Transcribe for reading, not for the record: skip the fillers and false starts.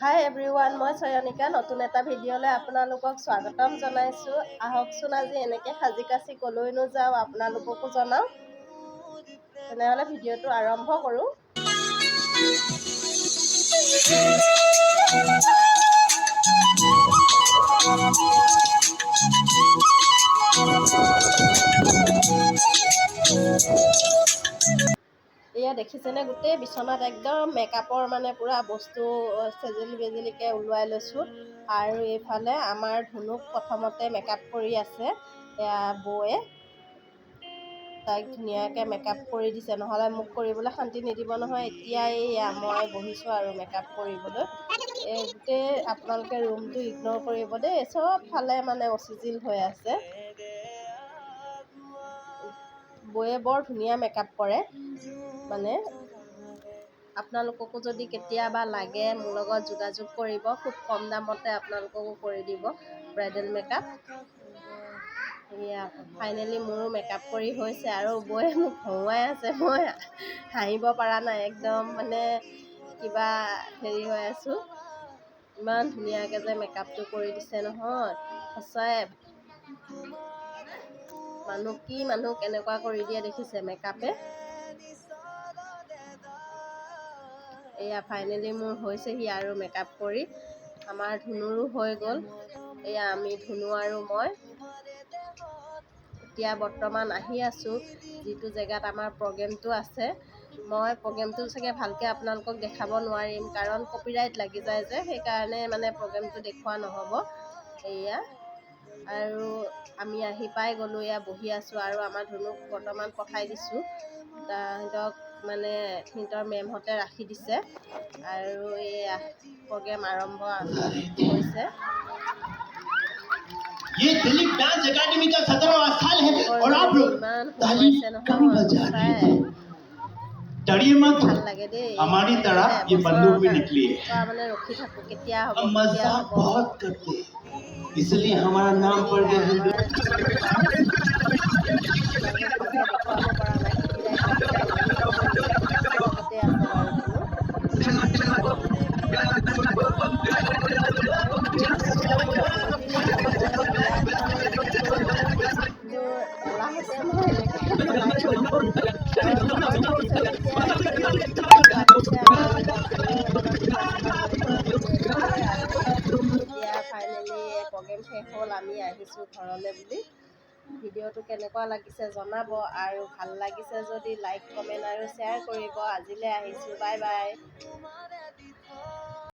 হাই everyone, মই চয়নিকা নতুন এটা ভিডিঅ'লৈ আপোনালোকক স্বাগতম জনাইছোঁ। আহকচোন আজি এনেকৈ সাজি কাচি ক'লৈনো যাওঁ আপোনালোককো জনাওঁ। তেনেহ'লে ভিডিঅ'টো আৰম্ভ কৰোঁ। এয়া দেখিছেনে, গোটেই বিচনাত একদম মেকআপৰ পুৰা বস্তু চেজেলি বেজেলিকৈ ওলোৱাই লৈছোঁ। আৰু এইফালে আমাৰ ধুনুক প্ৰথমতে মেকআপ কৰি আছে এয়া বৌয়ে। তাইক ধুনীয়াকৈ মেকআপ কৰি দিছে, নহ'লে মোক কৰিবলৈ শান্তি নিদিব নহয়। এতিয়া এয়া মই বহিছোঁ আৰু মেকআপ কৰিবলৈ। গোটেই আপোনালোকে ৰুমটো ইগন'ৰ কৰিব দেই, চবফালে অচিজিল হৈ আছে। বৌয়ে বৰ ধুনীয়া মেকআপ কৰে। আপোনালোককো যদি কেতিয়াবা লাগে মোৰ লগত যোগাযোগ কৰিব, খুব কম দামতে আপোনালোককো কৰি দিব ব্ৰাইডেল মেকআপ। এয়া ফাইনেলি মোৰো মেকআপ কৰি হৈছে আৰু বৌয়ে মোক হৰুৱাই আছে। মই হাঁহিব পৰা নাই, একদম কিবা হেৰি হৈ আছোঁ। ইমান ধুনীয়াকৈ যে মেকআপটো কৰি দিছে নহয়, সঁচাই মানুহ কেনেকুৱা কৰি দিয়ে দেখিছে মেকআপে। এয়া ফাইনেলি মোৰ হৈছেহি আৰু মেকআপ কৰি। আমাৰ ধুনুৰো হৈ গ'ল। এয়া আমি ধুনু আৰু মই এতিয়া বৰ্তমান আহি আছোঁ যিটো জেগাত আমাৰ প্ৰগ্ৰেমটো আছে। মই প্ৰগ্ৰেমটো চাগে ভালকৈ আপোনালোকক দেখাব নোৱাৰিম, কাৰণ কপিৰাইট লাগি যায় যে, সেইকাৰণে প্ৰগ্ৰেমটো দেখুওৱা নহ'ব। এয়া আৰু আমি আহি পাই গ'লোঁ, এয়া বহি আছোঁ আৰু আমাৰ ধুনুক বৰ্তমান পঠাই দিছোঁ। সিহঁতক সিহঁতৰ মেমহঁতে ৰাখি দিছে আৰু এয়া প্ৰগ্ৰেম আৰম্ভ হৈছে। ये दिलीप डांस एकेडमी का 17वां साल है और आप लोग ताली कभी बजा रहे हो। डरिए मत, ভাল লাগে দেই। हमारी तरह ये बंदूक भी निकली है। ৰখি থাকোঁ কেতিয়া হ'ব, हम मजाक बहुत करते हैं, इसलिए हमारा नाम पड़ गया हिंदू। ভালকৈ দেখুৱাব পৰা নাই, কপিৰাইট লাগি যায় বুলি মই নিজৰ লগতে আছে বাৰু ধুনু। এলাহতে মই এনেকৈ পেলাই থৈ দিছোঁ। এতিয়া ফাইনেলি প্ৰগ্ৰেম শেষ হ'ল, আমি আহিছোঁ ঘৰলৈ বুলি। ভিডিঅ'টো কেনেকুৱা লাগিছে জনাব, আৰু ভাল লাগিছে যদি লাইক কমেণ্ট আৰু শ্বেয়াৰ কৰিব। আজিলৈ আহিছোঁ, বাই বাই।